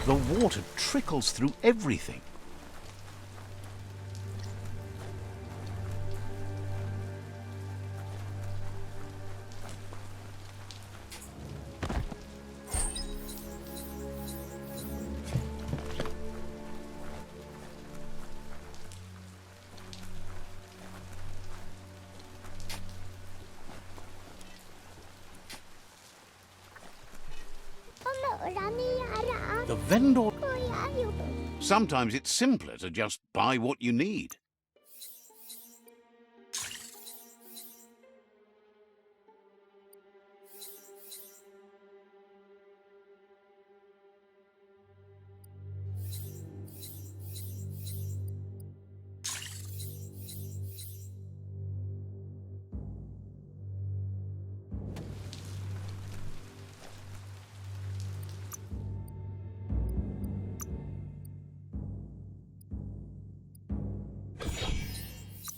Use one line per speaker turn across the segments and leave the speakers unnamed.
The water trickles through everything. The vendor... Sometimes it's simpler to just buy what you need.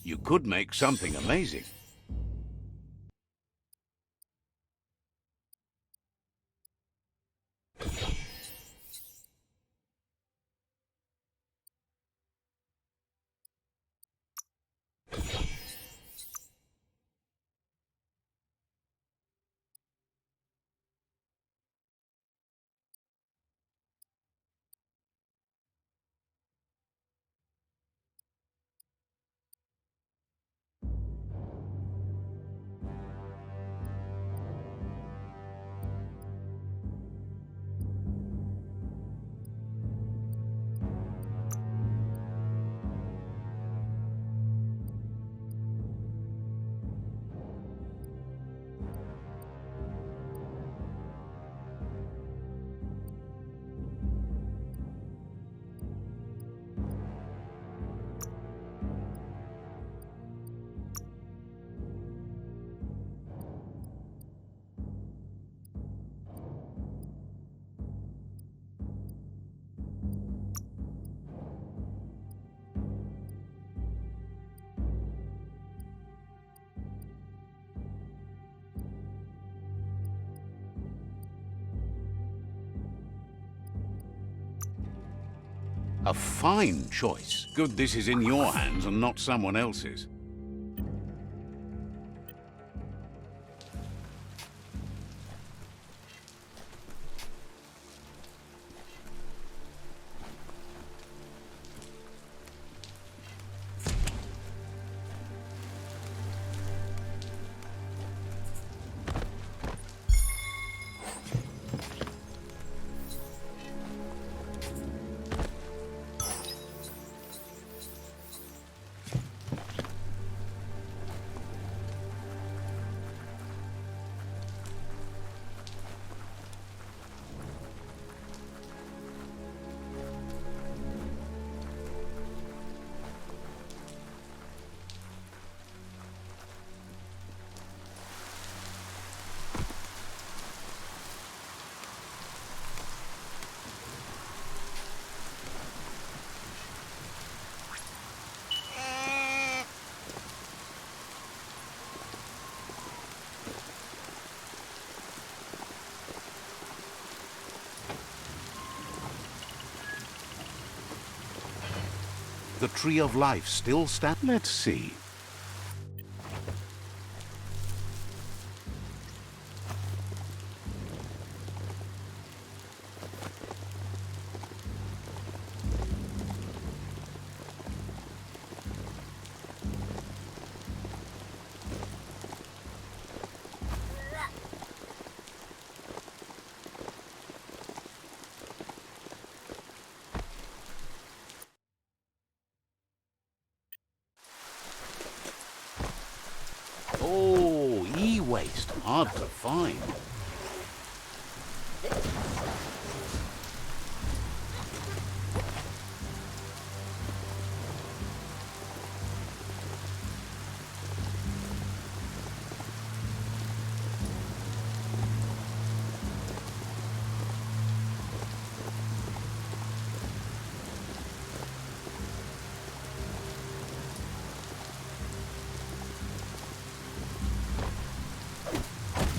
You could make something amazing. A fine choice. Good this is in your hands and not someone else's. The Tree of Life still stands? Let's see. Oh, e-waste, hard to find.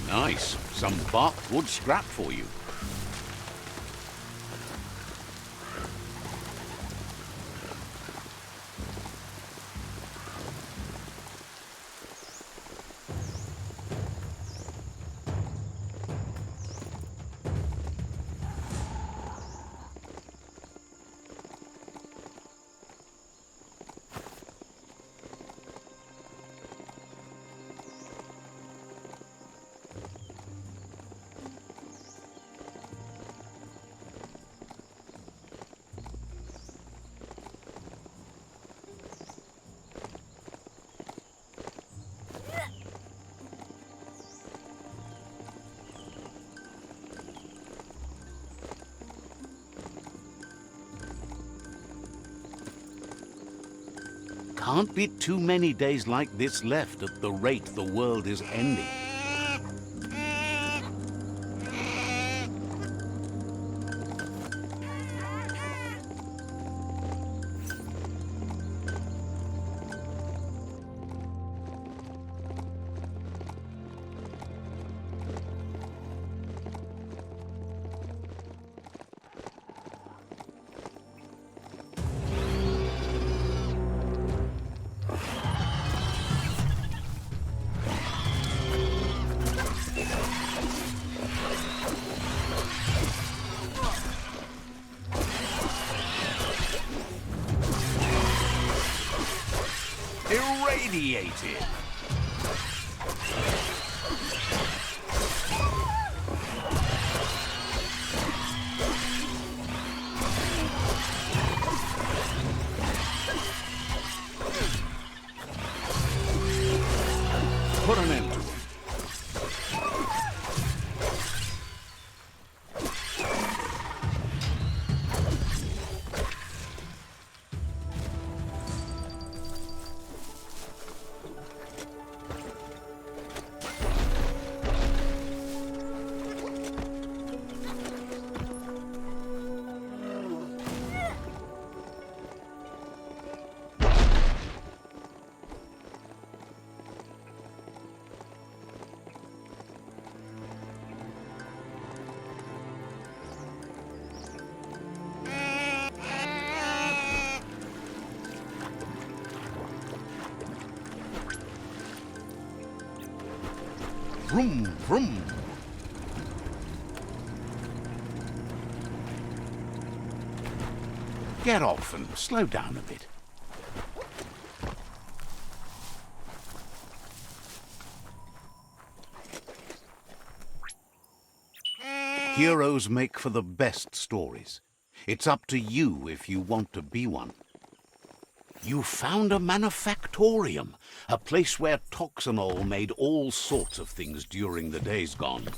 Nice. Some bark wood scrap for you. can't be too many days like this left at the rate the world is ending. Irradiated. Put an end to it. Vroom, vroom. Get off and slow down a bit. Heroes make for the best stories. It's up to you if you want to be one. You found a manufactorium, a place where Toxanol made all sorts of things during the days gone.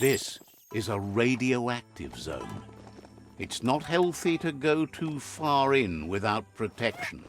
This is a radioactive zone. It's not healthy to go too far in without protection.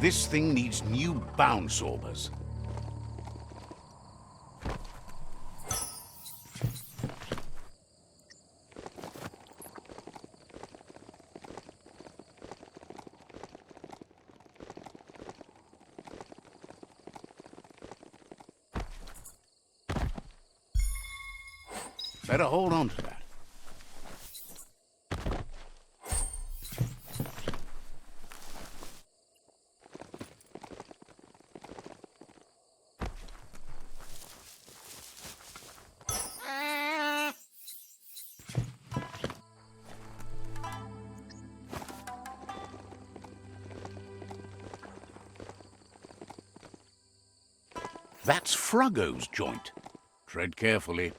This thing needs new bounce sorbers. Better hold on to that. That's Fruggo's joint. Tread carefully.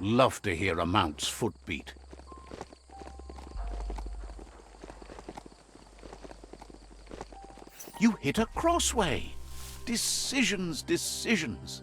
Love to hear a mount's footbeat. You hit a crossway. Decisions, decisions.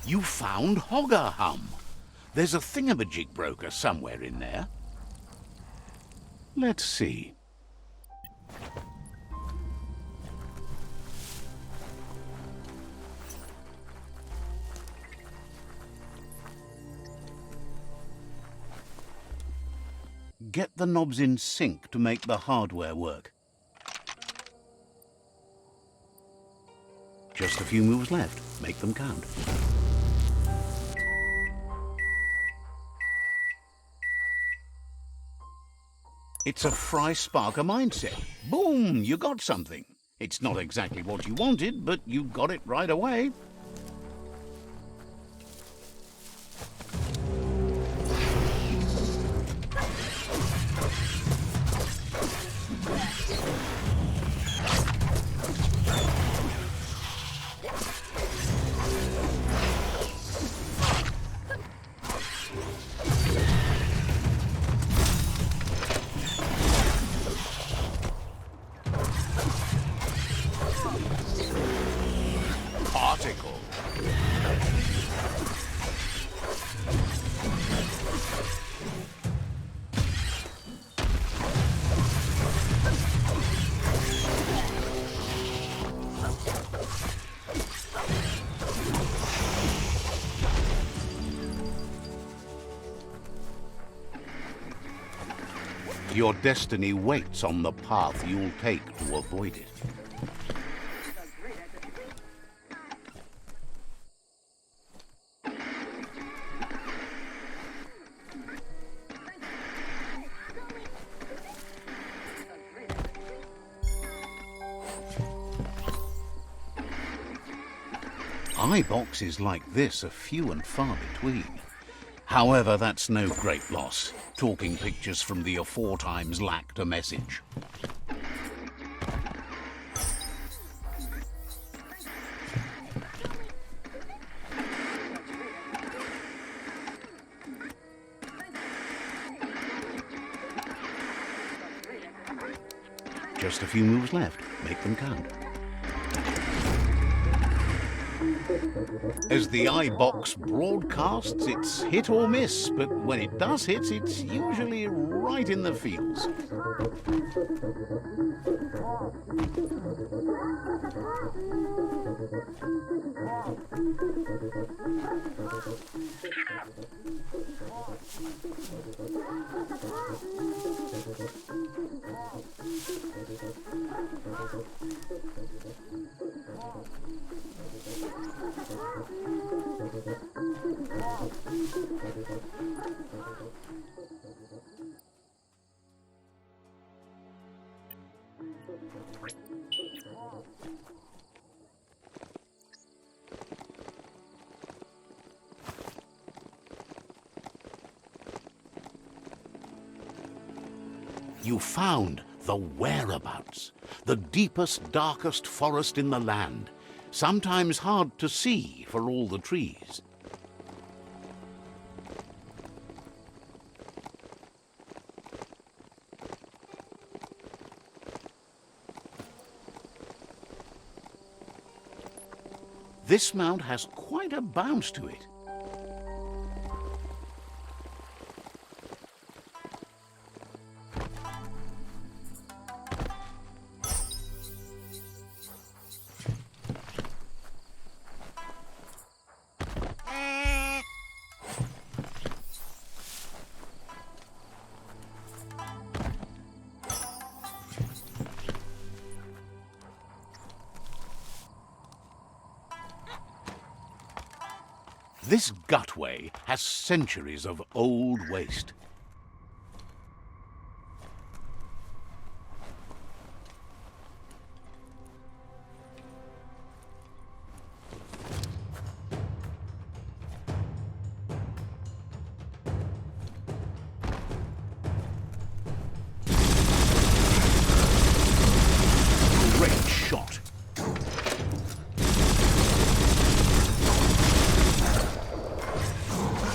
You found Hoggerhum. There's a thingamajig broker somewhere in there. Let's see. Get the knobs in sync to make the hardware work. Just a few moves left. Make them count. It's a Fry Sparker mindset. Boom! You got something. It's not exactly what you wanted, but you got it right away. Particle. Your destiny waits on the path you'll take to avoid it. Eye boxes like this are few and far between. However, that's no great loss. Talking pictures from the aforetimes lacked a message. Just a few moves left. Make them count. As the eye box broadcasts, it's hit or miss, but when it does hit, it's usually right in the fields. You found the whereabouts, the deepest, darkest forest in the land, sometimes hard to see for all the trees. This mount has quite a bounce to it. This gutway has centuries of old waste. Great shot.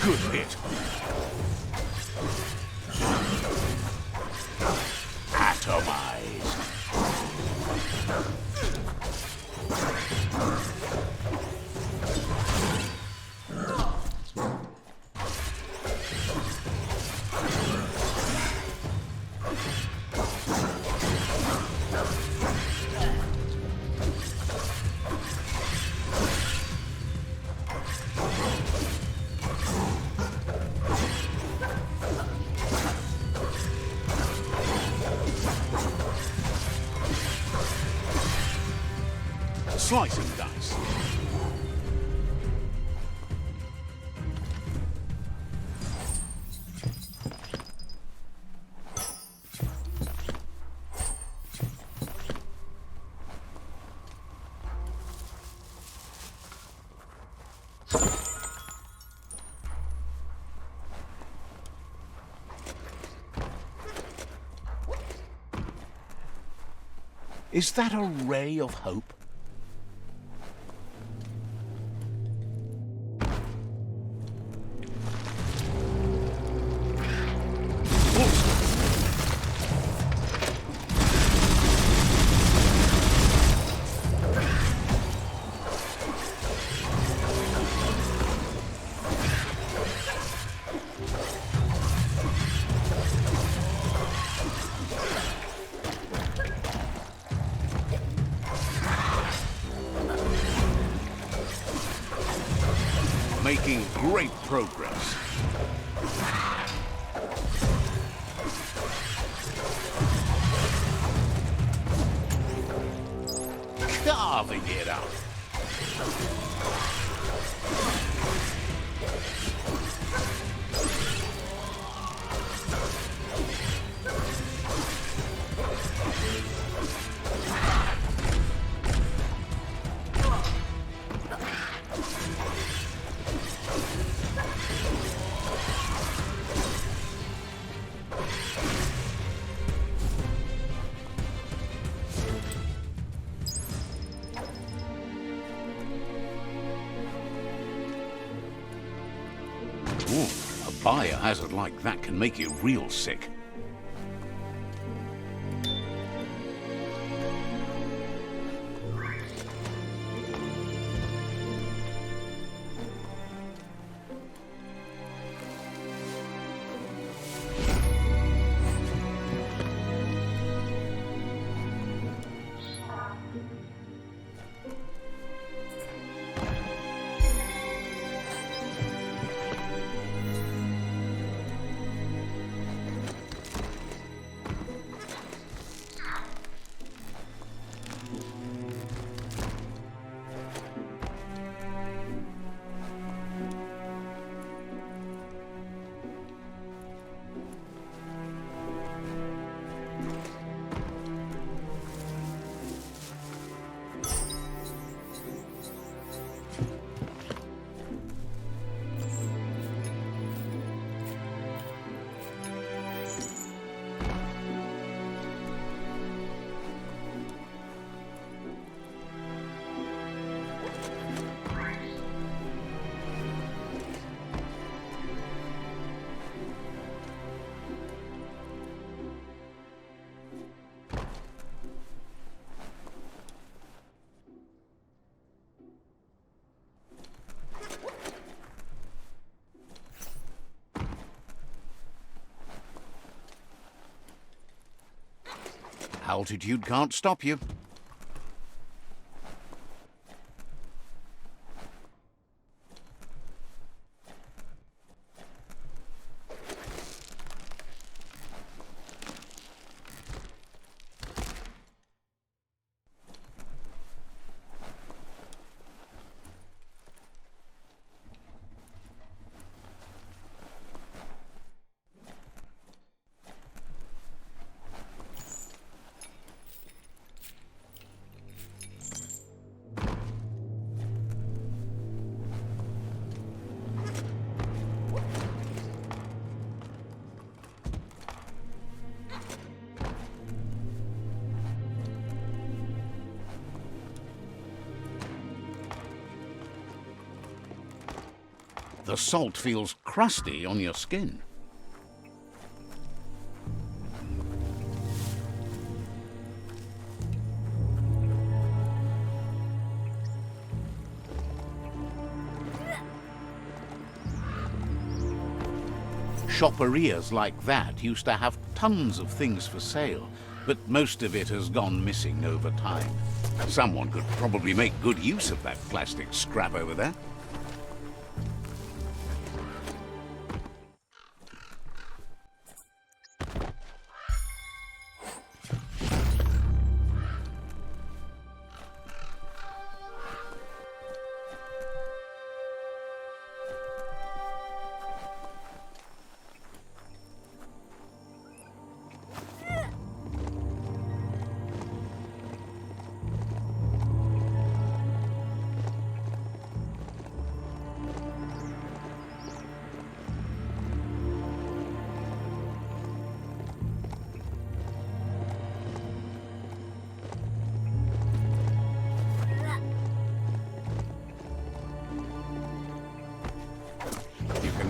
Good hit. Atomized. Slicing dice. Is that a ray of hope? Making great progress. Carving it up. Ooh, a biohazard like that can make you real sick. Altitude can't stop you. The salt feels crusty on your skin. Shopperias like that used to have tons of things for sale, but most of it has gone missing over time. Someone could probably make good use of that plastic scrap over there.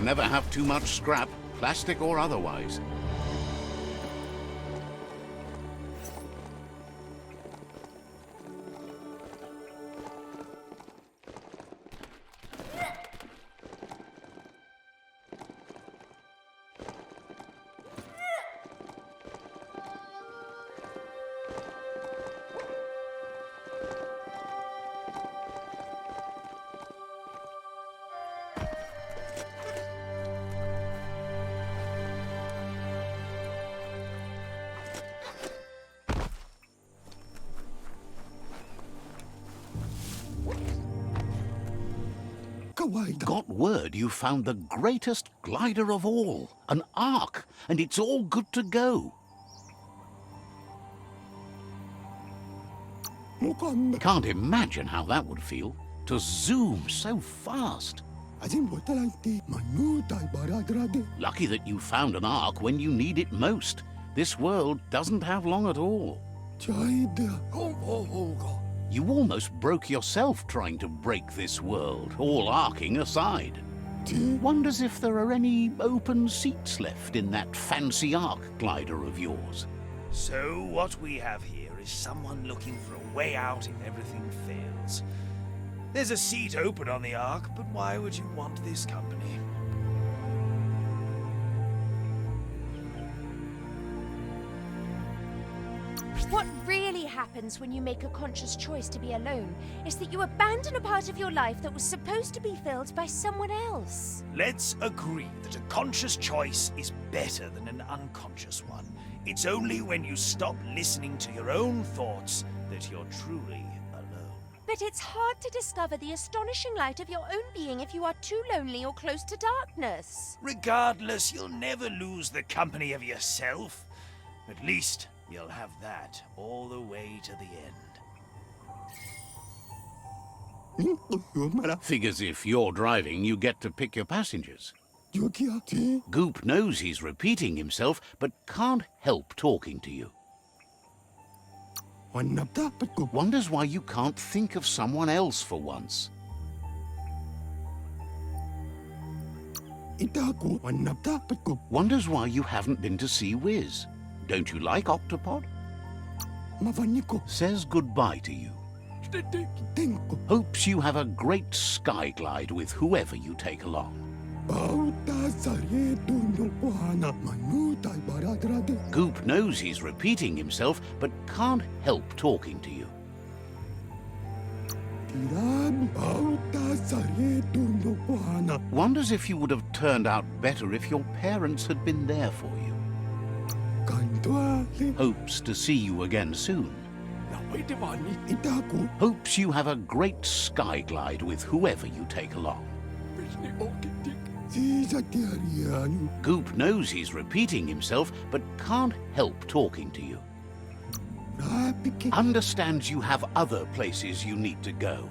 Never have too much scrap, plastic or otherwise. Got word you found the greatest glider of all, an Ark, and it's all good to go. Can't imagine how that would feel, to zoom so fast. Lucky that you found an Ark when you need it most. This world doesn't have long at all. You almost broke yourself trying to break this world, all arcing aside. Wonders if there are any open seats left in that fancy Ark glider of yours.
So what we have here is someone looking for a way out if everything fails. There's a seat open on the Ark, but why would you want this company?
What really happens when you make a conscious choice to be alone is that you abandon a part of your life that was supposed to be filled by someone else.
Let's agree that a conscious choice is better than an unconscious one. It's only when you stop listening to your own thoughts that you're truly alone.
But it's hard to discover the astonishing light of your own being if you are too lonely or close to darkness.
Regardless, you'll never lose the company of yourself. At least you'll have that all the way to the end.
Figures if you're driving, you get to pick your passengers. Goop knows he's repeating himself, but can't help talking to you. Wonders why you can't think of someone else for once. Wonders why you haven't been to see Wiz. Don't you like Octopod? Says goodbye to you. Hopes you have a great sky glide with whoever you take along. Goop knows he's repeating himself, but can't help talking to you. Wonders if you would have turned out better if your parents had been there for you. Hopes to see you again soon. Hopes you have a great sky glide with whoever you take along. Goop knows he's repeating himself, but can't help talking to you. Understands you have other places you need to go.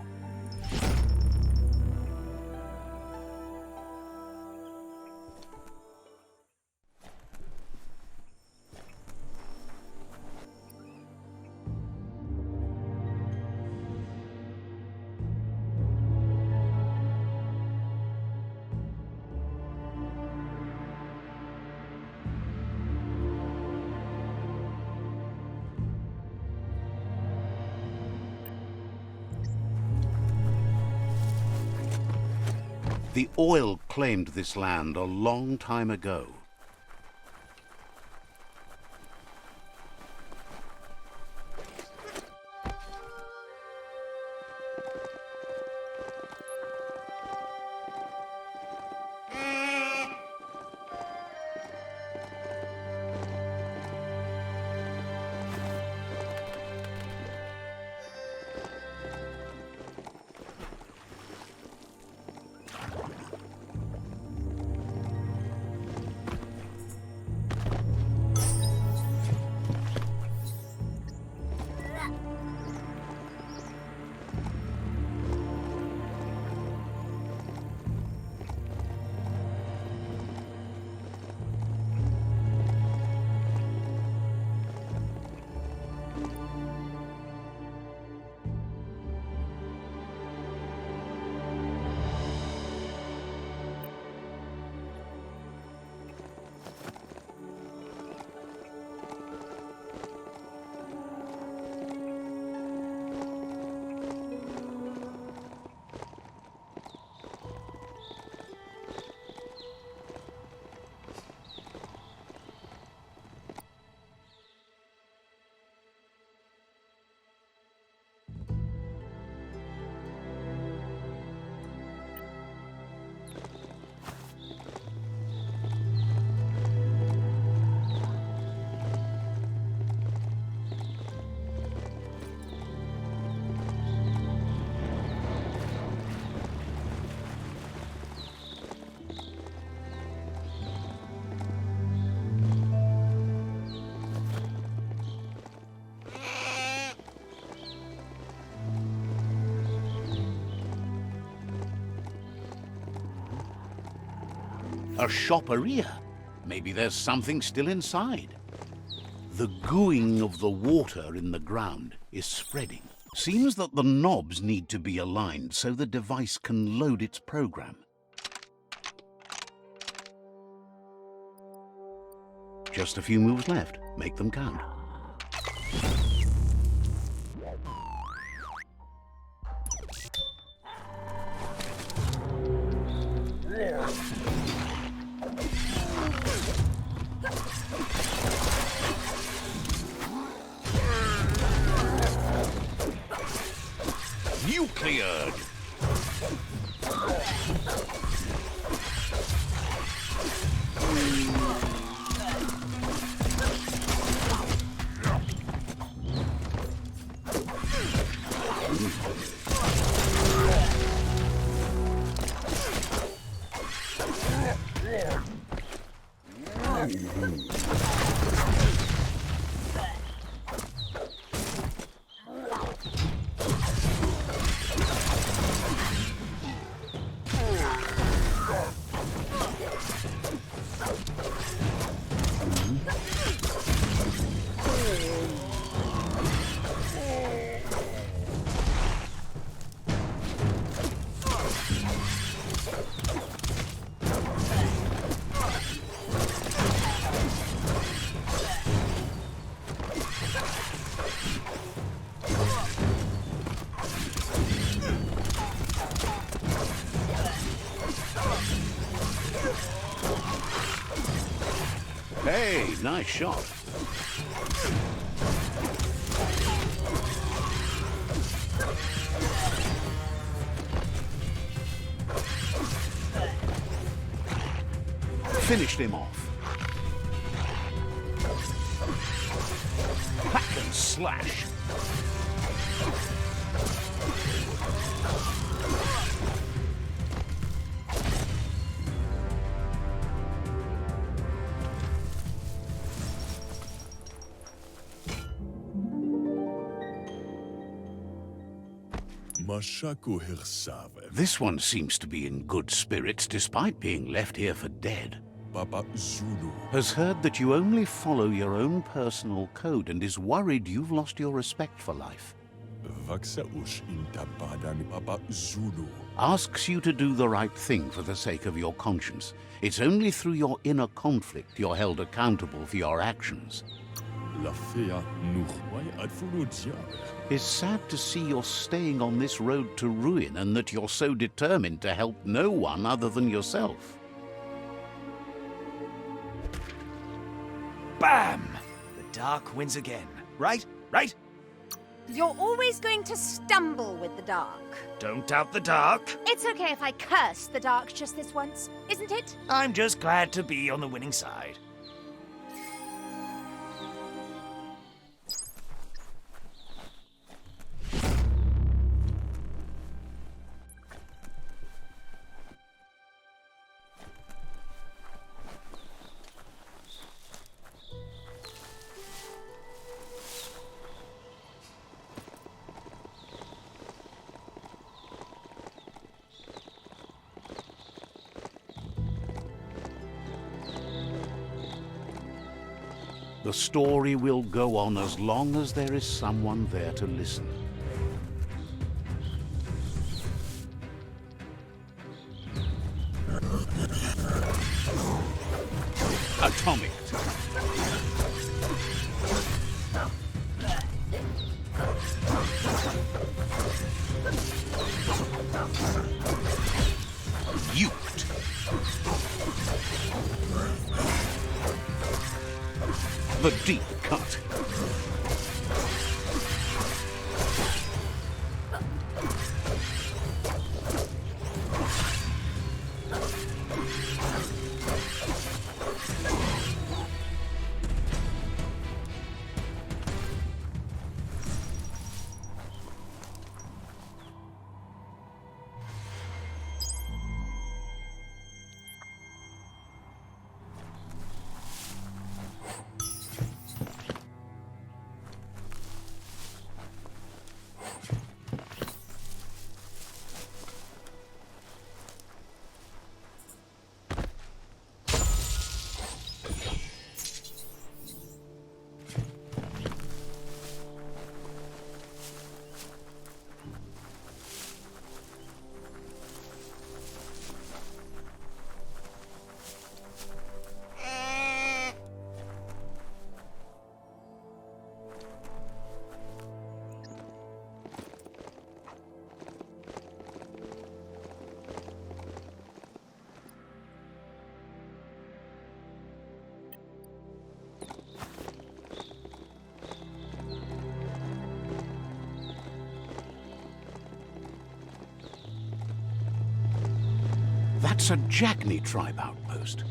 The oil claimed this land a long time ago. A shopperia. Maybe there's something still inside. The gooing of the water in the ground is spreading. Seems that the knobs need to be aligned so the device can load its program. Just a few moves left. Make them count. Cleared. Nice shot. Finished him off. Hack and slash. This one seems to be in good spirits despite being left here for dead. Has heard that you only follow your own personal code and is worried you've lost your respect for life. Asks you to do the right thing for the sake of your conscience. It's only through your inner conflict you're held accountable for your actions. It's sad to see you're staying on this road to ruin and that you're so determined to help no one other than yourself.
Bam! The dark wins again. Right? Right?
You're always going to stumble with the dark.
Don't doubt the dark.
It's okay if I curse the dark just this once, isn't it?
I'm just glad to be on the winning side.
The story will go on as long as there is someone there to listen. Atomic. Uked. The deep cut. That's a Jagni tribe outpost.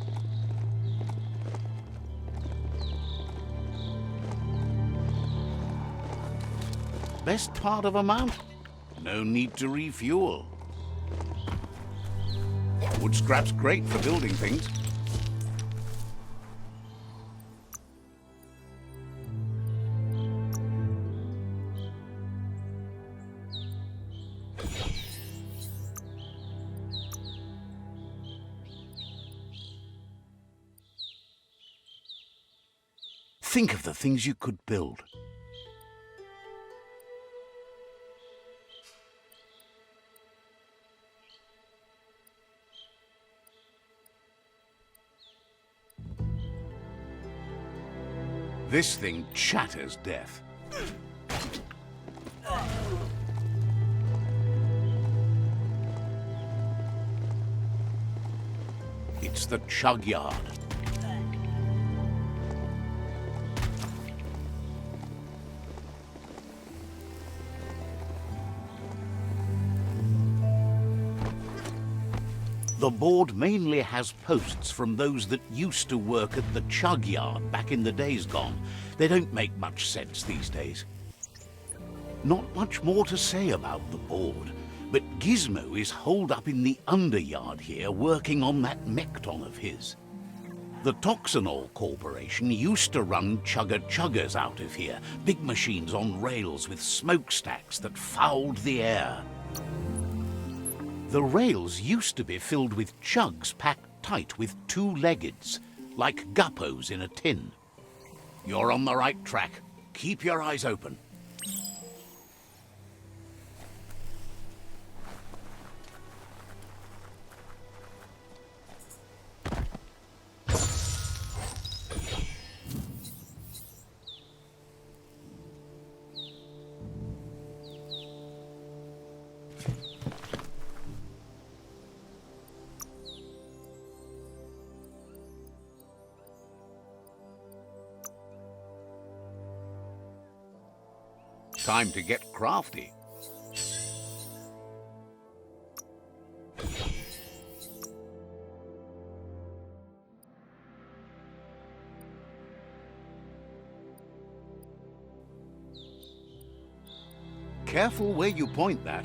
Best part of a mount? No need to refuel. Wood scrap's great for building things. Think of the things you could build. This thing chatters death. It's the chug yard. The board mainly has posts from those that used to work at the chug yard back in the days gone. They don't make much sense these days. Not much more to say about the board, but Gizmo is holed up in the underyard here working on that Mekton of his. The Toxanol Corporation used to run chugger-chuggers out of here, big machines on rails with smokestacks that fouled the air. The rails used to be filled with chugs packed tight with two-leggeds, like guppos in a tin. You're on the right track. Keep your eyes open. Time to get crafty. Careful where you point that.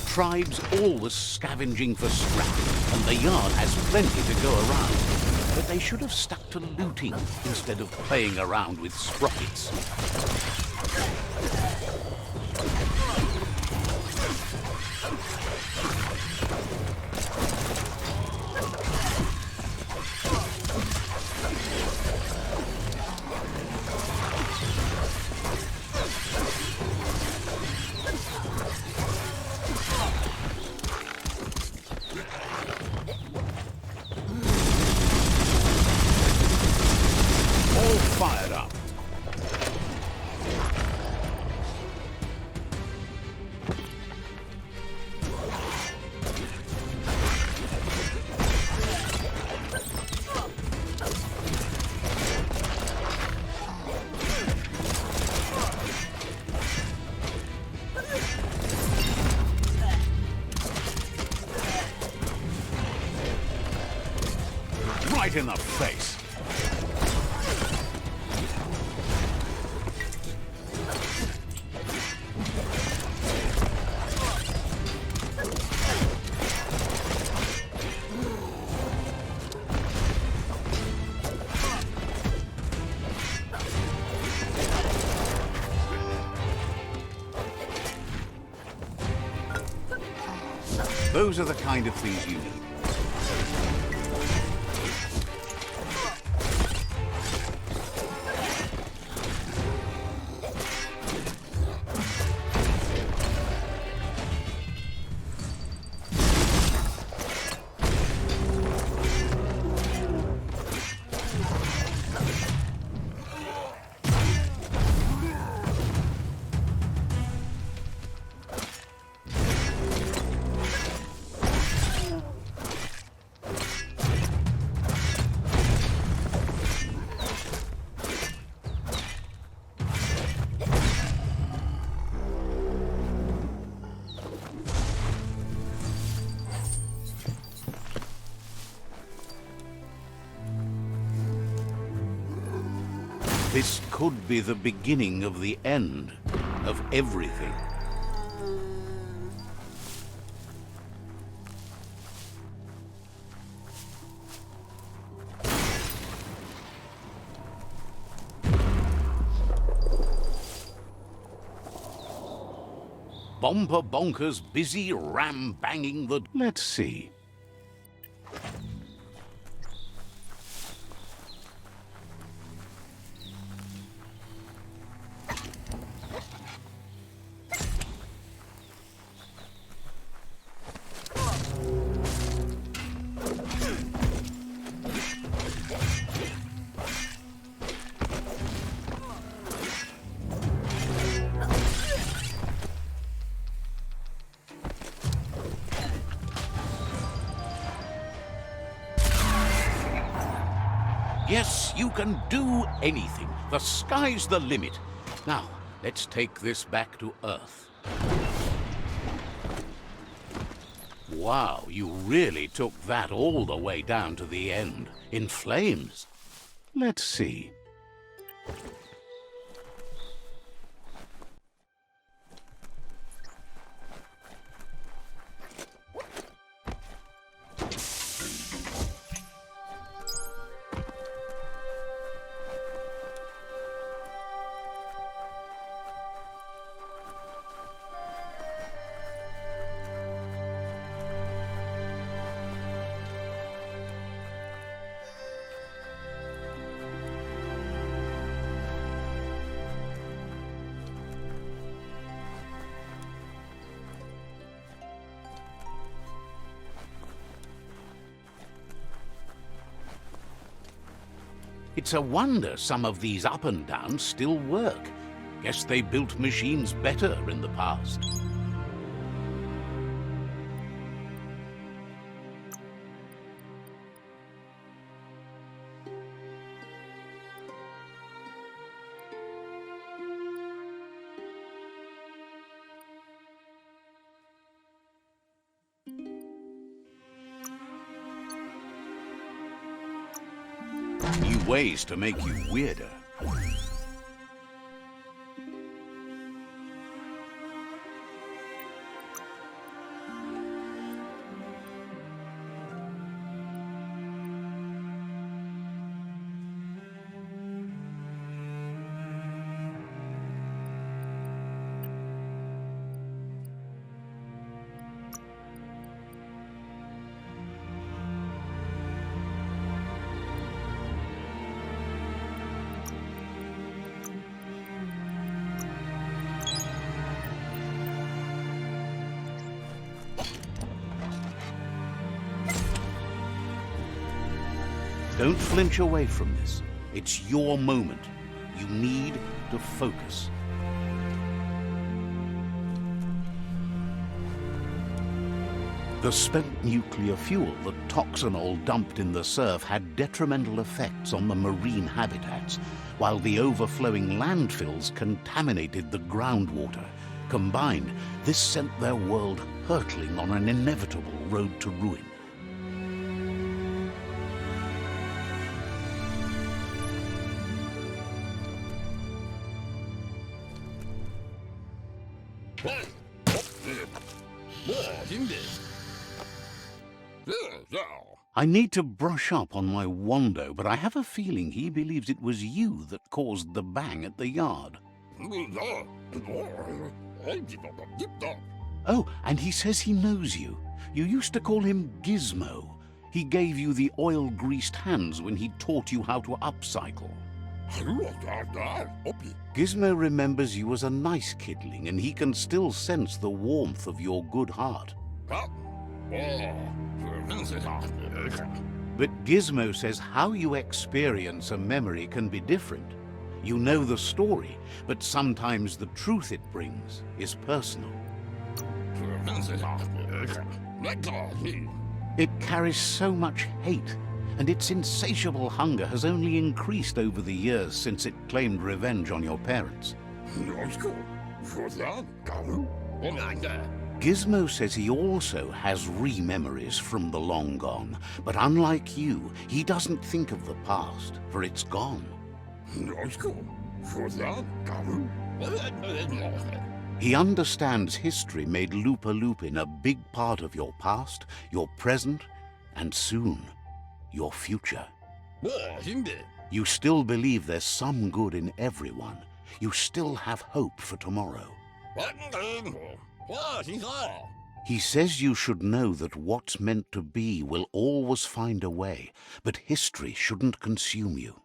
Tribes always scavenging for scrap, and the yard has plenty to go around. But they should have stuck to looting instead of playing around with sprockets. Fired up. Right in the face. Those are the kind of things you need. This could be the beginning of the end of everything. Bomper Bonkers busy ram-banging the... Let's see. Yes, you can do anything. The sky's the limit. Now, Let's take this back to Earth. Wow, you really took that all the way down to the end, in flames. Let's see. It's a wonder some of these up and downs still work. Guess they built machines better in the past. New ways to make you weirder. Don't flinch away from this. It's your moment. You need to focus. The spent nuclear fuel that Toxanol dumped in the surf had detrimental effects on the marine habitats, while the overflowing landfills contaminated the groundwater. Combined, this sent their world hurtling on an inevitable road to ruin. I need to brush up on my Wando, but I have a feeling he believes it was you that caused the bang at the yard. Oh, and he says he knows you. You used to call him Gizmo. He gave you the oil-greased hands when he taught you how to upcycle. Gizmo remembers you as a nice kidling, and he can still sense the warmth of your good heart. But Gizmo says how you experience a memory can be different. You know the story, but sometimes the truth it brings is personal. It carries so much hate, and its insatiable hunger has only increased over the years since it claimed revenge on your parents. Gizmo says he also has re-memories from the long gone, but unlike you, he doesn't think of the past, for it's gone. He understands history made Lupa-Lupin a big part of your past, your present, and soon, your future. You still believe there's some good in everyone. You still have hope for tomorrow. He says you should know that what's meant to be will always find a way, but history shouldn't consume you.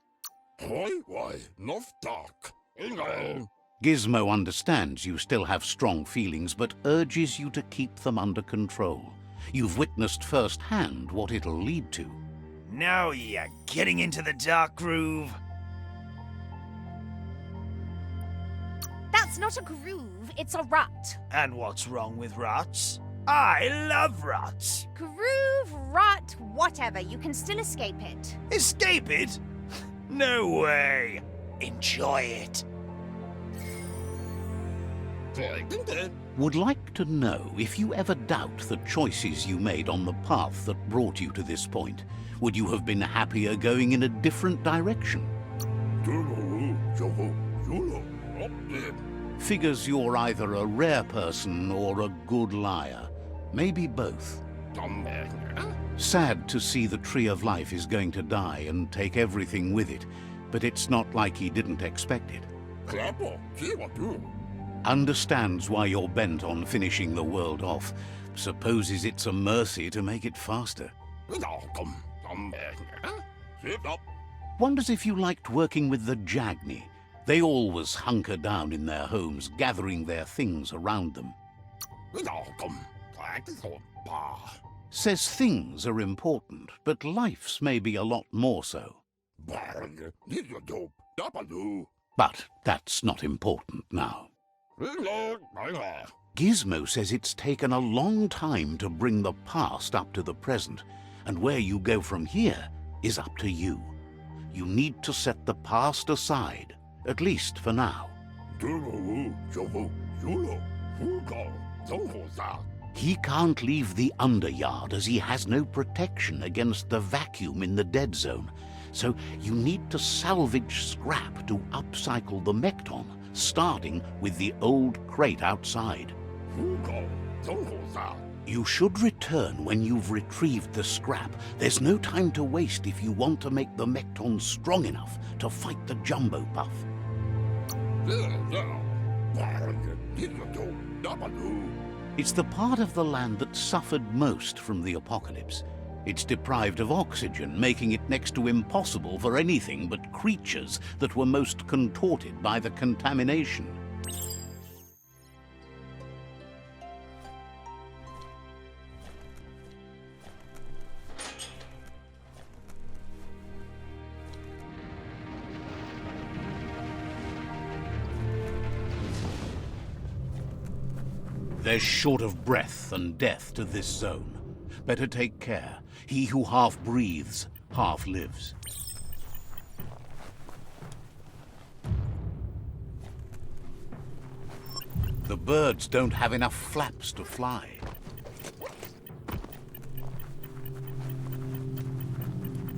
Gizmo understands you still have strong feelings, but urges you to keep them under control. You've witnessed firsthand what it'll lead to.
Now you're getting into the dark groove.
That's not a groove, it's a rut.
And what's wrong with ruts? I love ruts.
Groove, rut, whatever, you can still escape it.
Escape it? No way. Enjoy it.
Would like to know if you ever doubt the choices you made on the path that brought you to this point. Would you have been happier going in a different direction? Figures you're either a rare person or a good liar. Maybe both. Sad to see the Tree of Life is going to die and take everything with it, but it's not like he didn't expect it. Understands why you're bent on finishing the world off. Supposes it's a mercy to make it faster. Wonders if you liked working with the Jagni. They always hunker down in their homes, gathering their things around them. Says things are important, but life's maybe a lot more so. But that's not important now. Gizmo says it's taken a long time to bring the past up to the present, and where you go from here is up to you. You need to set the past aside, at least for now. He can't leave the Underyard as he has no protection against the vacuum in the dead zone, so you need to salvage scrap to upcycle the Mekton, starting with the old crate outside. You should return when you've retrieved the scrap. There's no time to waste if you want to make the Mekton strong enough to fight the Jumbo Puff. It's the part of the land that suffered most from the apocalypse. It's deprived of oxygen, making it next to impossible for anything but creatures that were most contorted by the contamination. There's short of breath and death to this zone. Better take care. He who half breathes, half lives. The birds don't have enough flaps to fly.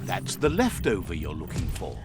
That's the leftover you're looking for.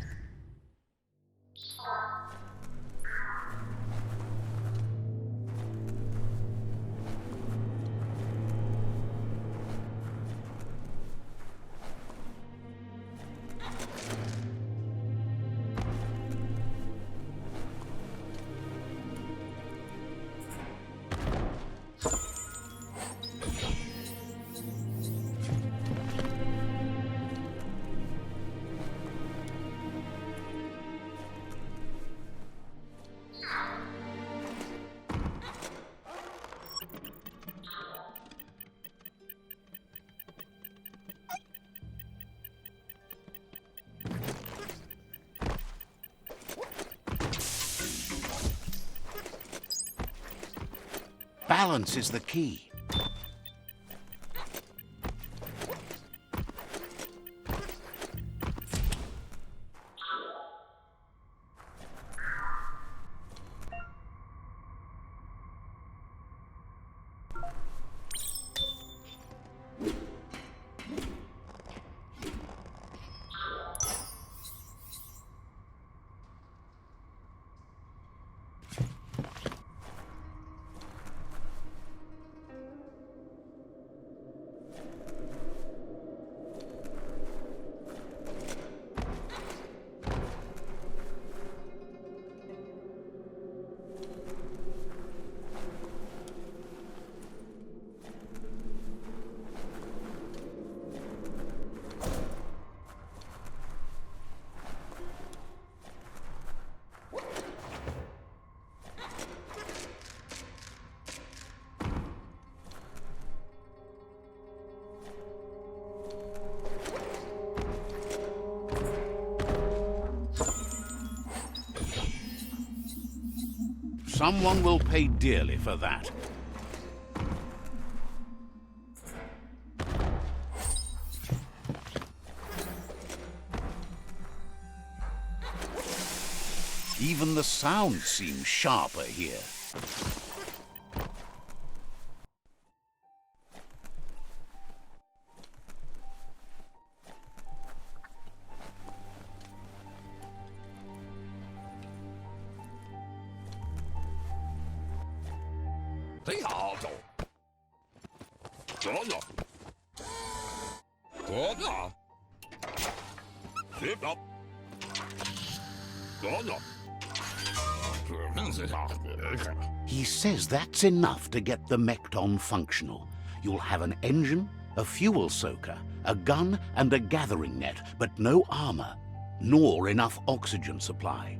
Balance is the key. Someone will pay dearly for that. Even the sound seems sharper here. He says that's enough to get the Mekton functional. You'll have an engine, a fuel soaker, a gun, and a gathering net, but no armor, nor enough oxygen supply.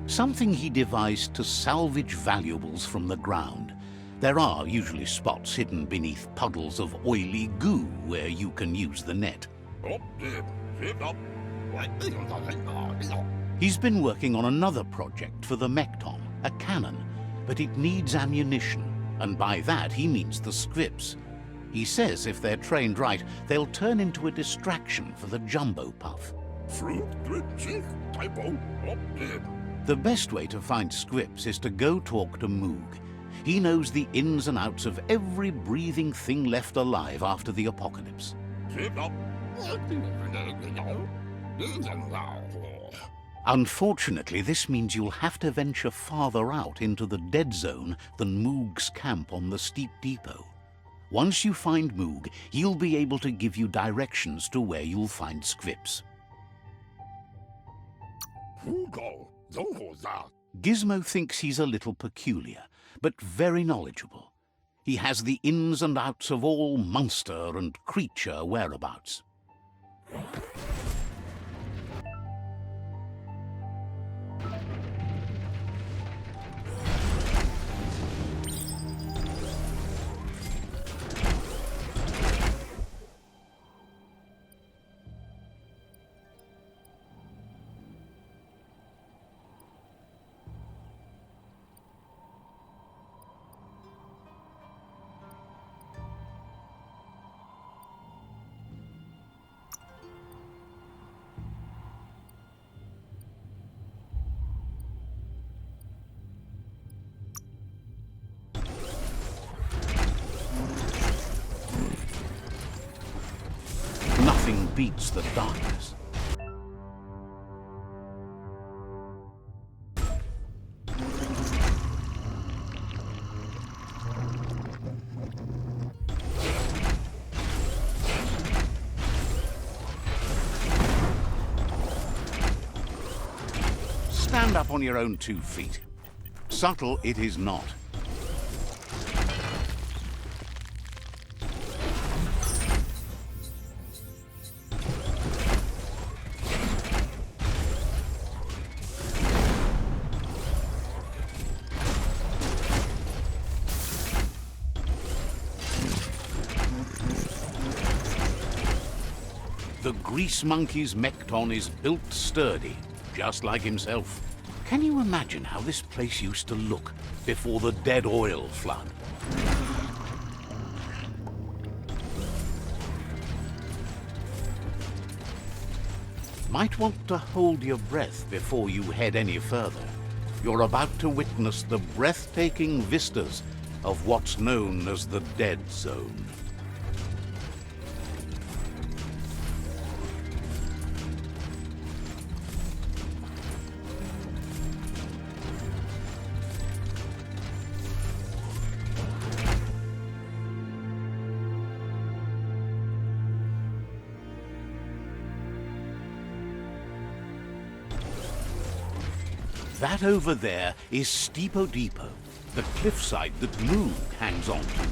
Something he devised to salvage valuables from the ground. There are usually spots hidden beneath puddles of oily goo where you can use the net. He's been working on another project for the Mekton, a cannon, but it needs ammunition, and by that he means the scripts. He says if they're trained right, they'll turn into a distraction for the jumbo puff. The best way to find scripts is to go talk to Moog. He knows the ins and outs of every breathing thing left alive after the apocalypse. Unfortunately, this means you'll have to venture farther out into the dead zone than Moog's camp on the steep depot. Once you find Moog, he'll be able to give you directions to where you'll find scripts. Gizmo thinks he's a little peculiar, but very knowledgeable. He has the ins and outs of all monster and creature whereabouts. Nothing beats the darkness. Stand up on your own 2 feet. Subtle it is not. The grease monkey's Mekton is built sturdy, just like himself. Can you imagine how this place used to look before the dead oil flood? Might want to hold your breath before you head any further. You're about to witness the breathtaking vistas of what's known as the Dead Zone. That over there is Steepo Depot, the cliffside that Moog hangs on to.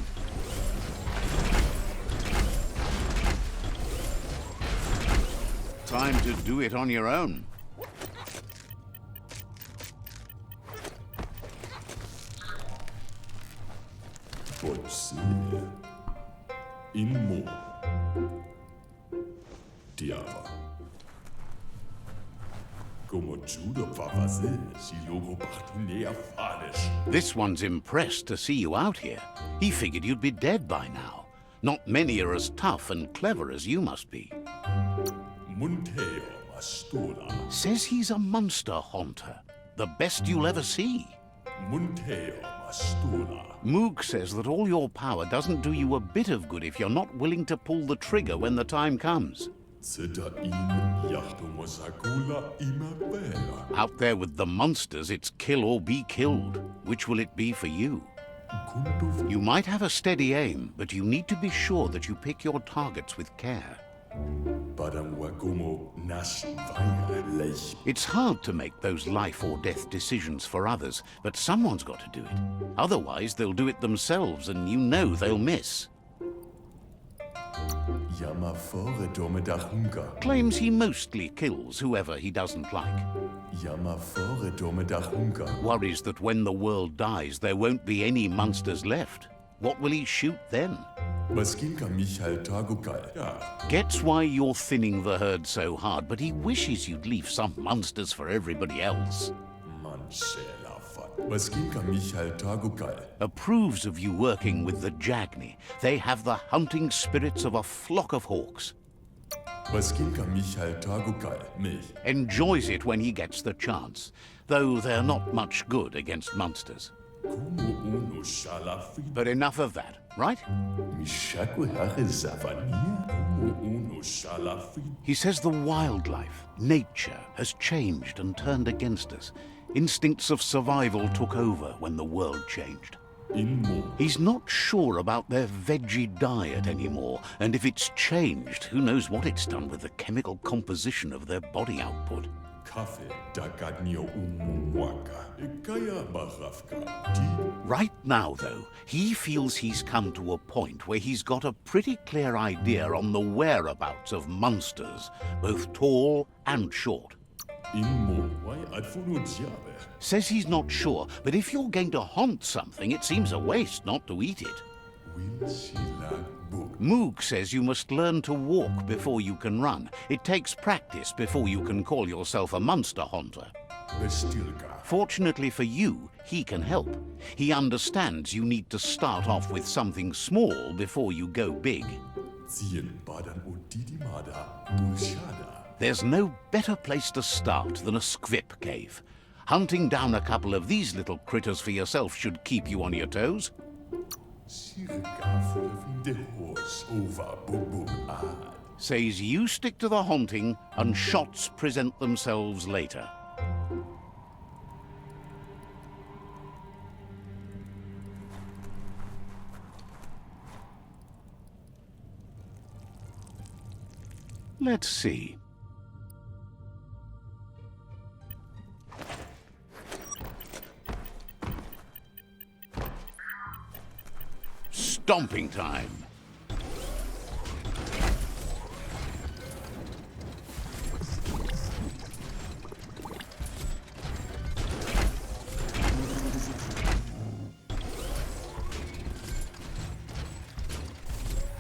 Time to do it on your own.
Possibile. In mo. Diava.
This one's impressed to see you out here. He figured you'd be dead by now. Not many are as tough and clever as you must be. Says he's a monster haunter. The best you'll ever see. Moog says that all your power doesn't do you a bit of good if you're not willing to pull the trigger when the time comes. Out there with the monsters, it's kill or be killed. Which will it be for you? You might have a steady aim, but you need to be sure that you pick your targets with care. It's hard to make those life or death decisions for others, but someone's got to do it. Otherwise, they'll do it themselves, and you know they'll miss. Claims he mostly kills whoever he doesn't like. Worries that when the world dies, there won't be any monsters left. What will he shoot then? Gets why you're thinning the herd so hard, but he wishes you'd leave some monsters for everybody else. Approves of you working with the Jagni. They have the hunting spirits of a flock of hawks. Enjoys it when he gets the chance, though they're not much good against monsters. But enough of that, right? He says the wildlife, nature, has changed and turned against us. Instincts of survival took over when the world changed. He's not sure about their veggie diet anymore, and if it's changed, who knows what it's done with the chemical composition of their body output. Right now, though, he feels he's come to a point where he's got a pretty clear idea on the whereabouts of monsters, both tall and short. Says he's not sure, but if you're going to haunt something, it seems a waste not to eat it. Moog says you must learn to walk before you can run. It takes practice before you can call yourself a monster haunter. Fortunately for you, he can help. He understands you need to start off with something small before you go big. There's no better place to start than a squip cave. Hunting down a couple of these little critters for yourself should keep you on your toes. Says you stick to the haunting and shots present themselves later. Let's see. Stomping time.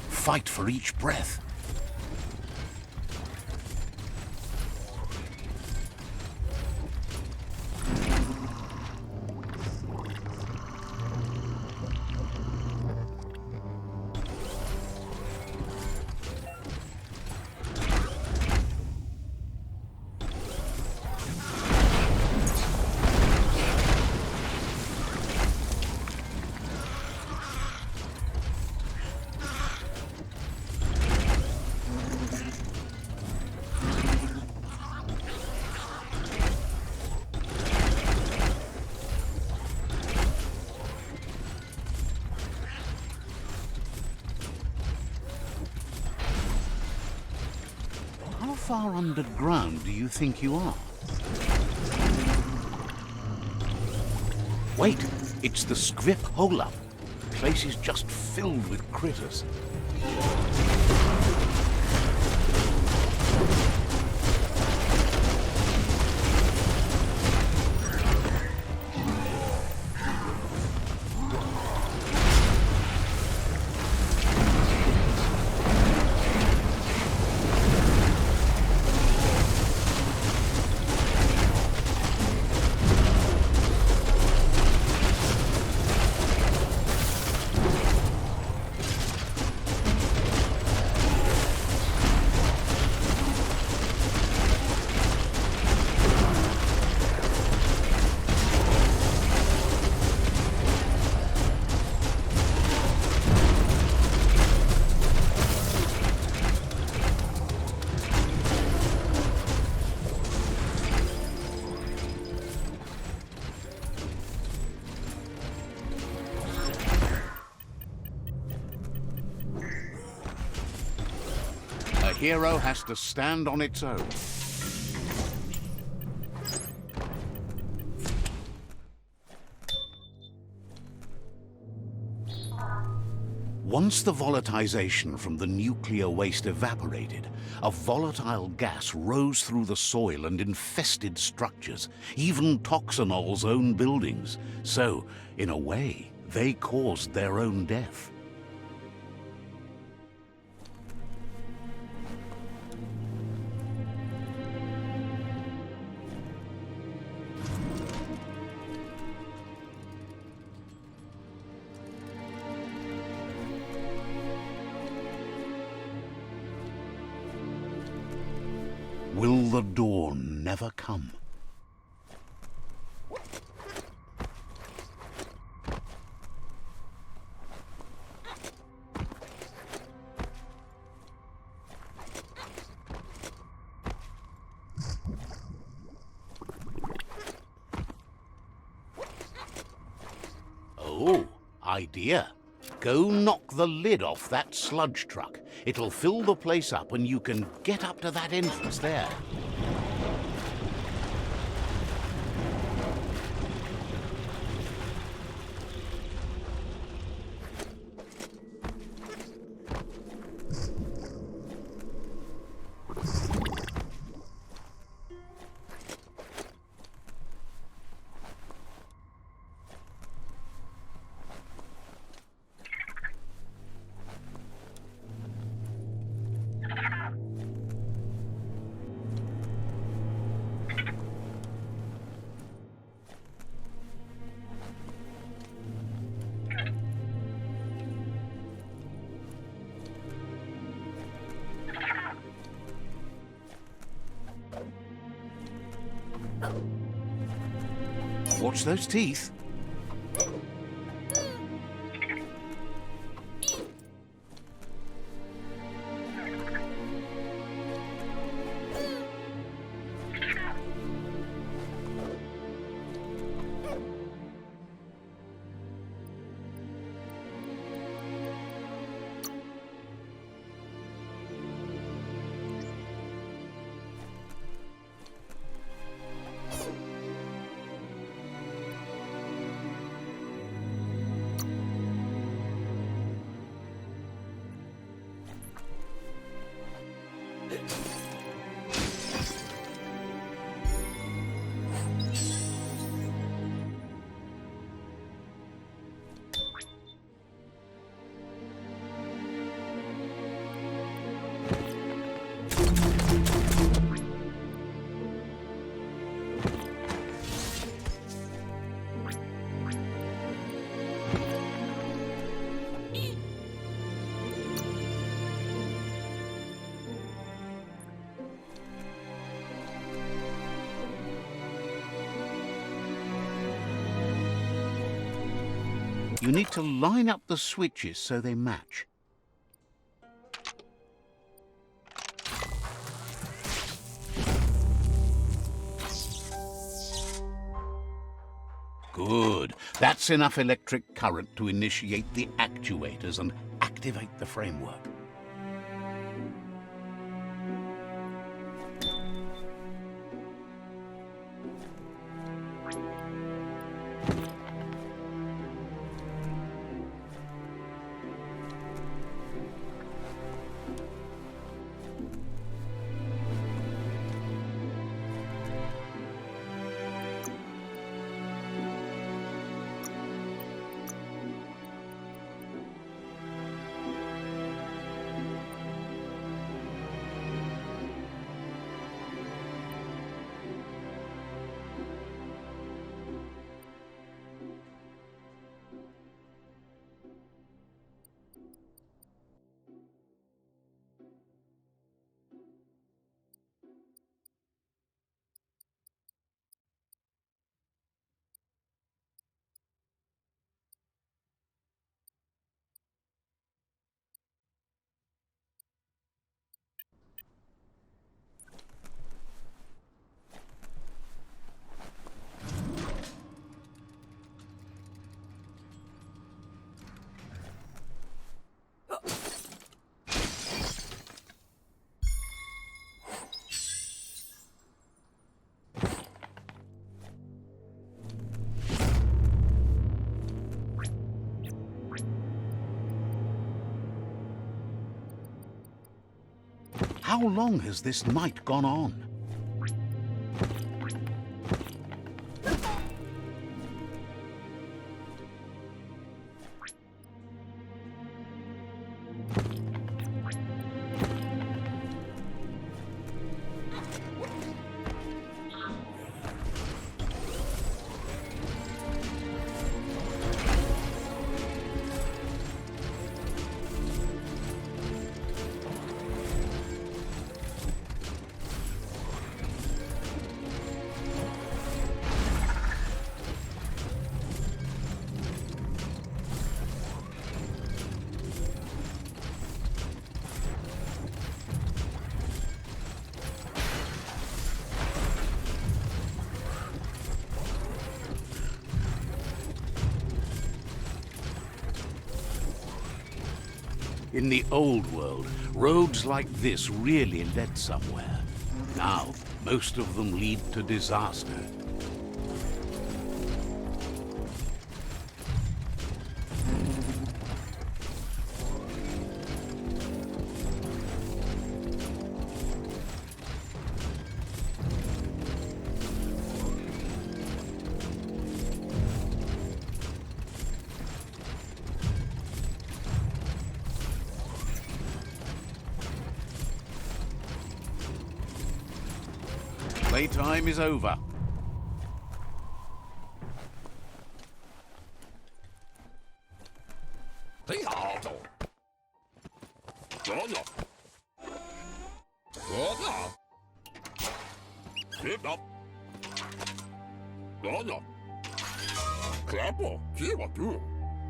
Fight for each breath. How far underground do you think you are? Wait, it's the Scrip hole-up. The place is just filled with critters. hero has to stand on its own. Once the volatilization from the nuclear waste evaporated, a volatile gas rose through the soil and infested structures, even Toxanol's own buildings. So, in a way, they caused their own death. Will the dawn never come? Oh, idea. Go knock the lid off that sludge truck. It'll fill the place up and you can get up to that entrance there. Watch those teeth. You need to line up the switches so they match. Good. That's enough electric current to initiate the actuators and activate the framework. How long has this night gone on? In the old world, roads like this really led somewhere. Now, most of them lead to disaster. Playtime is over.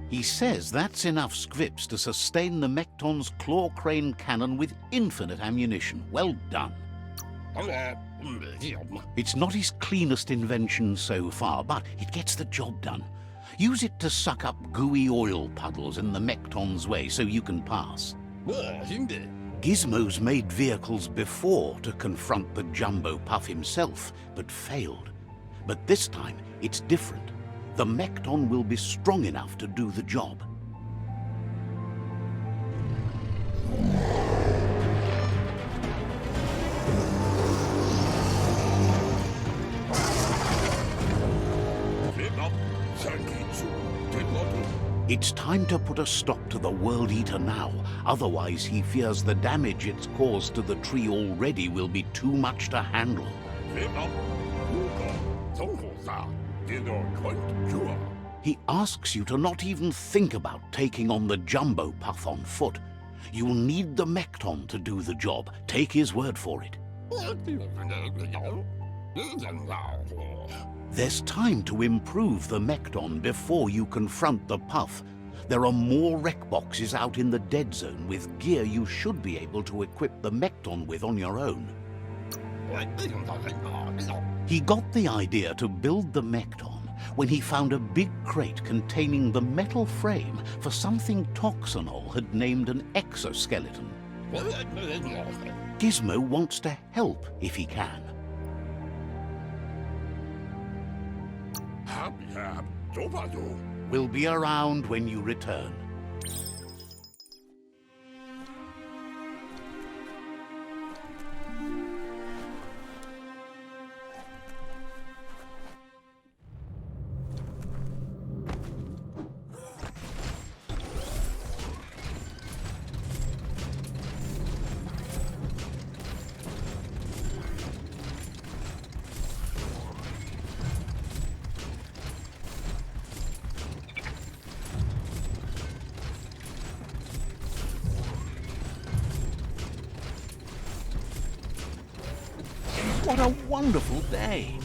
He says that's enough scripts to sustain the Mekton's claw crane cannon with infinite ammunition. Well done. It's not his cleanest invention so far, but it gets the job done. Use it to suck up gooey oil puddles in the Mekton's way so you can pass. Gizmo's made vehicles before to confront the Jumbo Puff himself, but failed. But this time, it's different. The Mekton will be strong enough to do the job. It's time to put a stop to the World Eater now. Otherwise, he fears the damage it's caused to the tree already will be too much to handle. He asks you to not even think about taking on the Jumbo Puff on foot. You'll need the Mekton to do the job. Take his word for it. There's time to improve the Mekton before you confront the Puff. There are more wreck boxes out in the dead zone with gear you should be able to equip the Mekton with on your own. He got the idea to build the Mekton when he found a big crate containing the metal frame for something Toxanol had named an exoskeleton. Gizmo wants to help if he can. We'll be around when you return. What a wonderful day!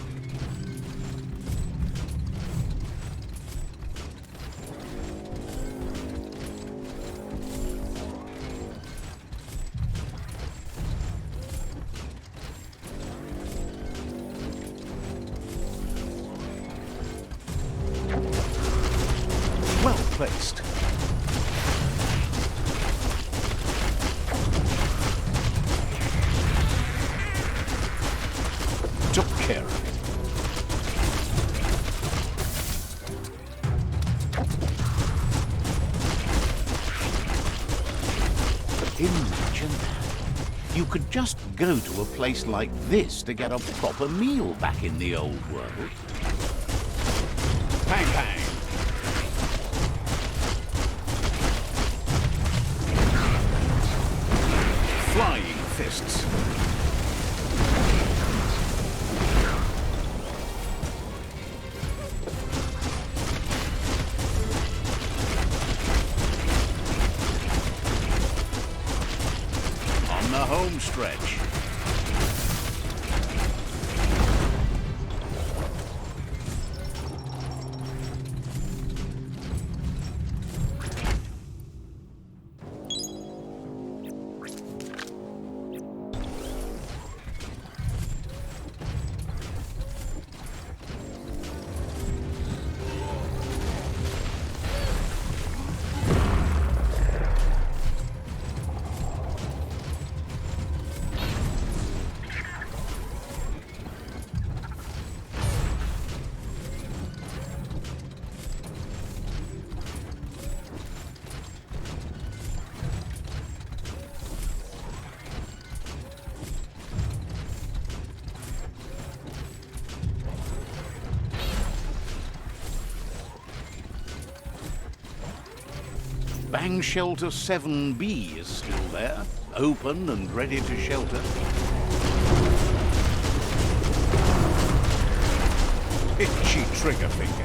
Well placed. Took care of it. Imagine that. You could just go to a place like this to get a proper meal back in the old world. Bang, bang. Flying fists. On the home stretch. Bang Shelter 7B is still there, open and ready to shelter. Itchy trigger finger.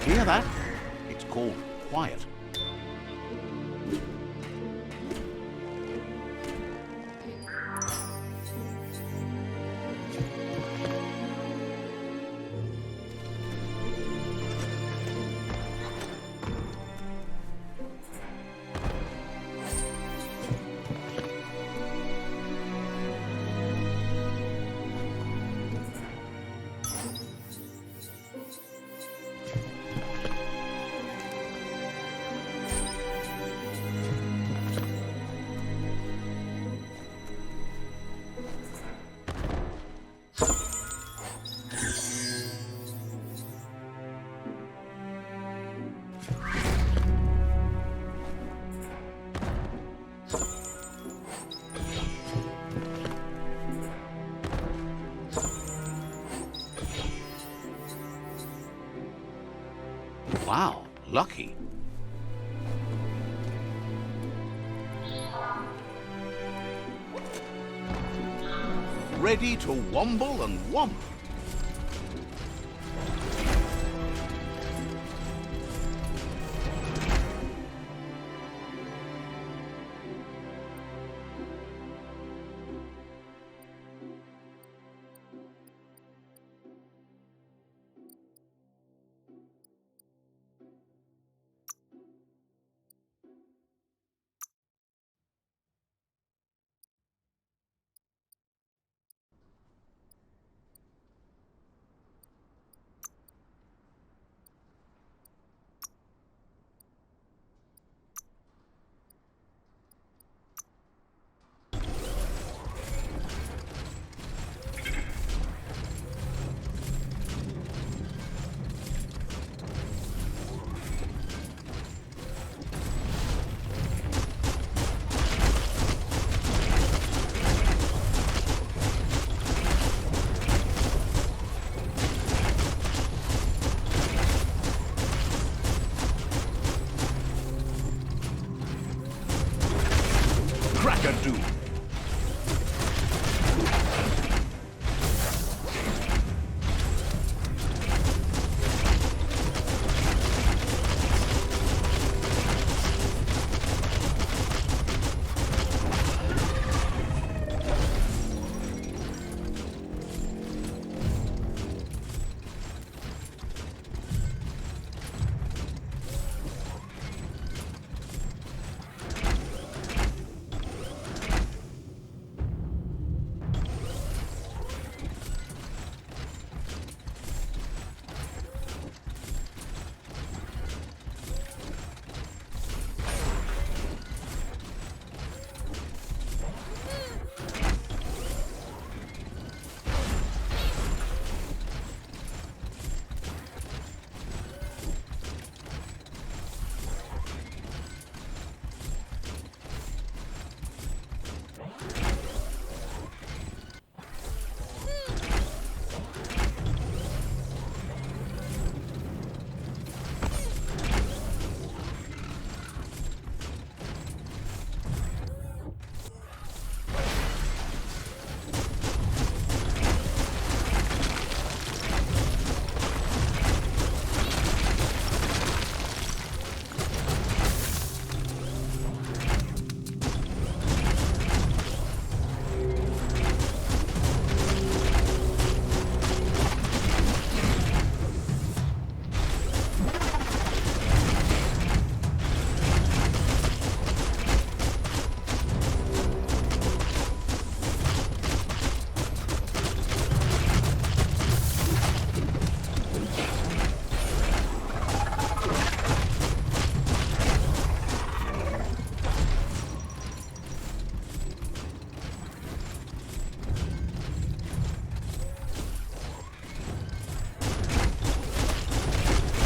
Hear that? It's called quiet. Wow, lucky. Ready to womble and womp.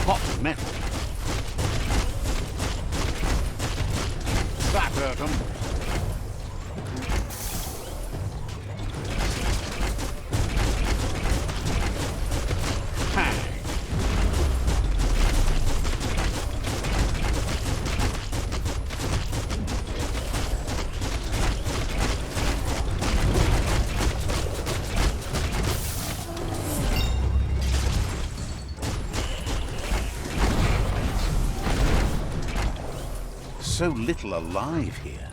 Hot metal. That hurt 'em. Hang. So little alive here.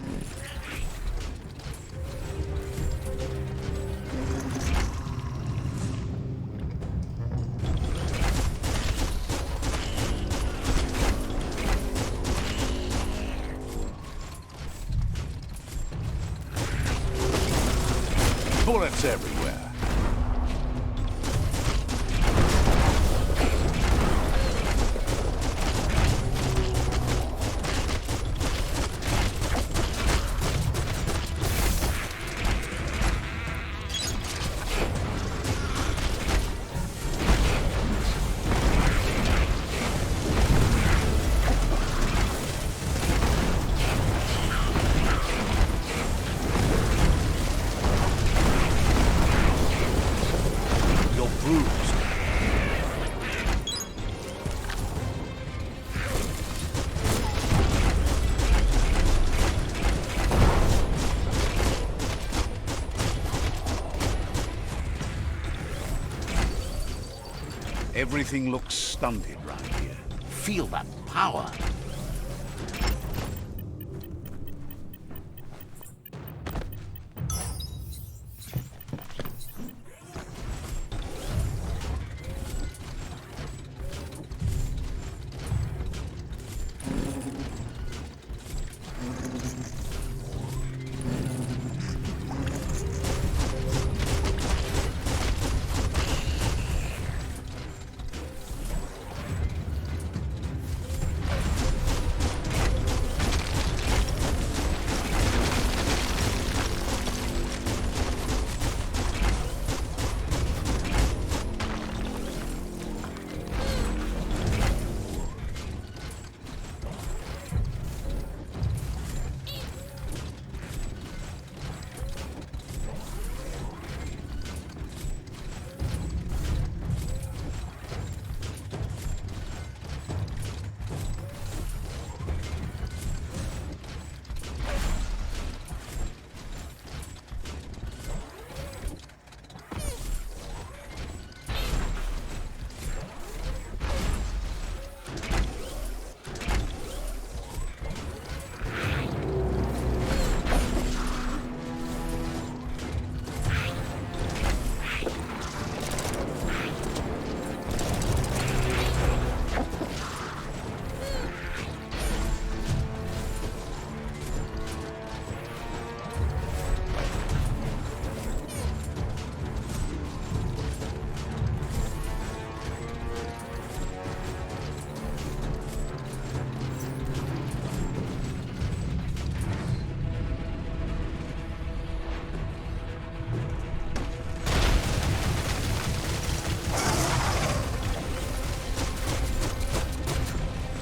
Bullets everywhere. Bruised. Everything looks stunted round here. Feel that power.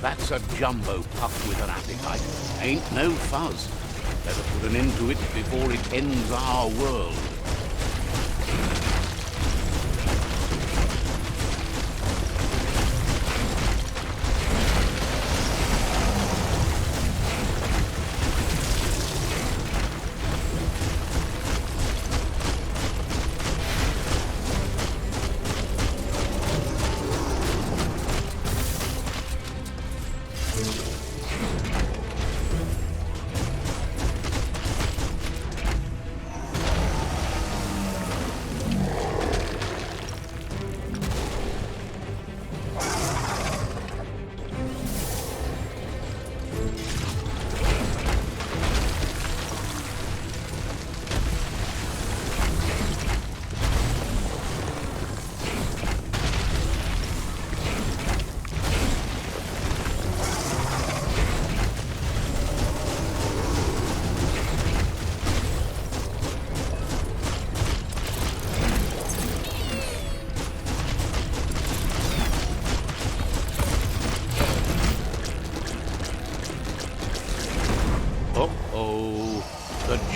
That's a jumbo pup with an appetite. Ain't no fuzz. Better put an end to it before it ends our world.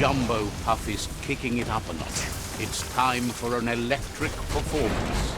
Jumbo Puff is kicking it up a notch. It's time for an electric performance.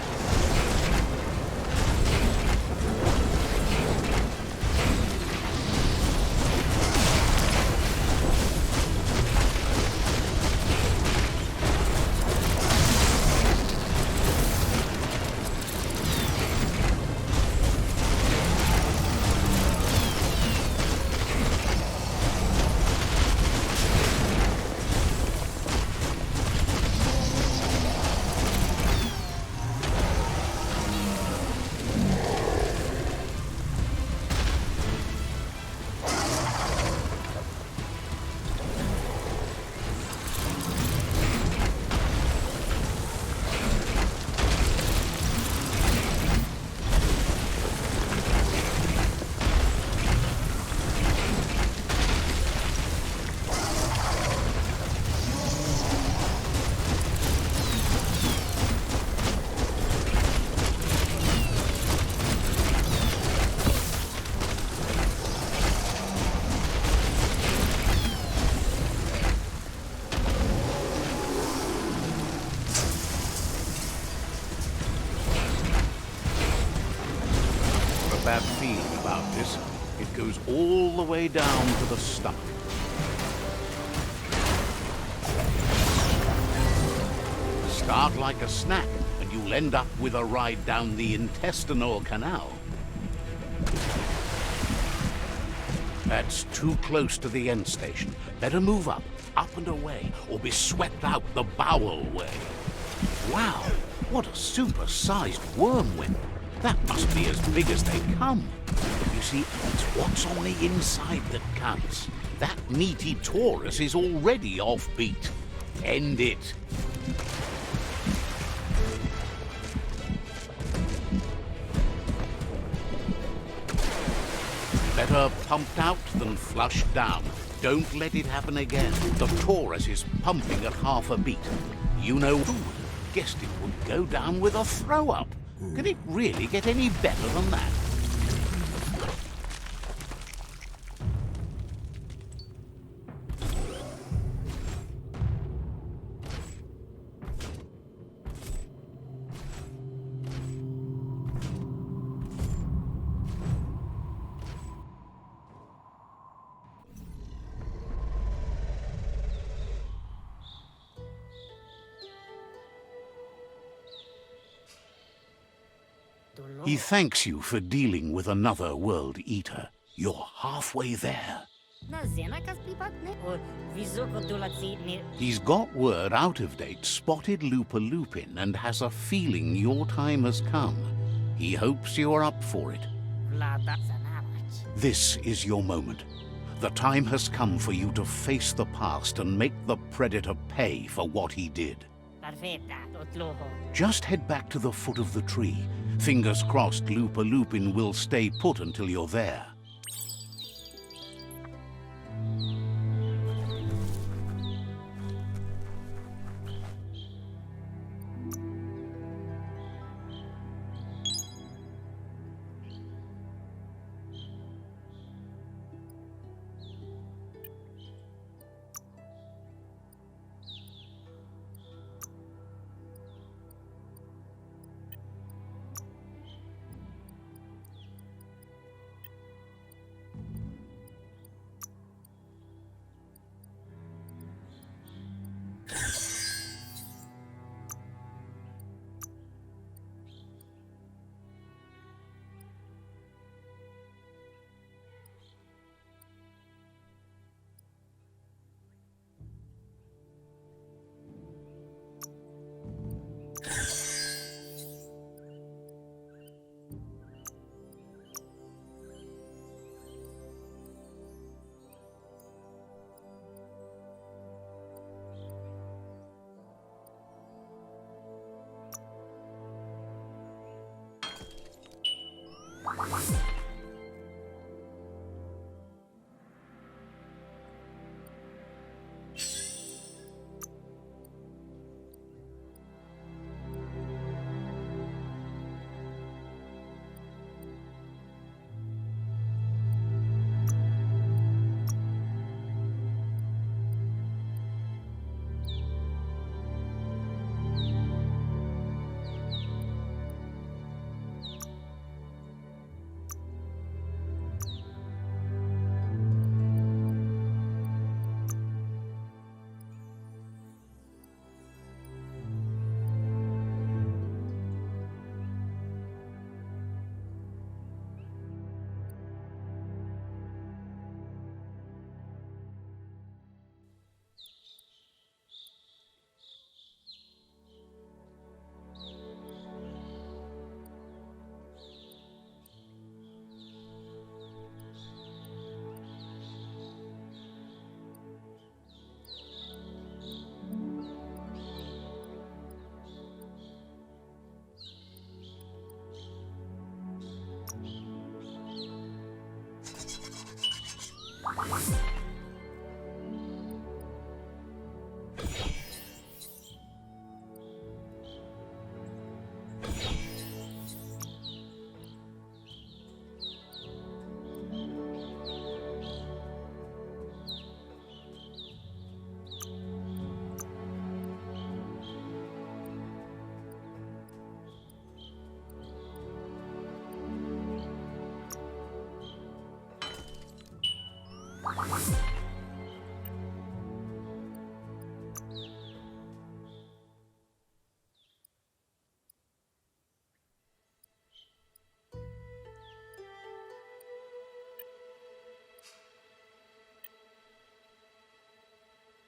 Bad feeling about this. It goes all the way down to the stomach. Start like a snack, and you'll end up with a ride down the intestinal canal. That's too close to the end station. Better move up and away, or be swept out the bowel way. Wow, what a super-sized worm whip. That must be as big as they come. You see, it's what's on the inside that counts. That meaty Taurus is already offbeat. End it. Better pumped out than flushed down. Don't let it happen again. The Taurus is pumping at half a beat. You know who would have guessed it would go down with a throw-up? Can it really get any better than that? He thanks you for dealing with another World Eater. You're halfway there. He's got word out of date spotted Lupin and has a feeling your time has come. He hopes you're up for it. This is your moment. The time has come for you to face the past and make the Predator pay for what he did. Just head back to the foot of the tree. Fingers crossed Lupin will stay put until you're there.
You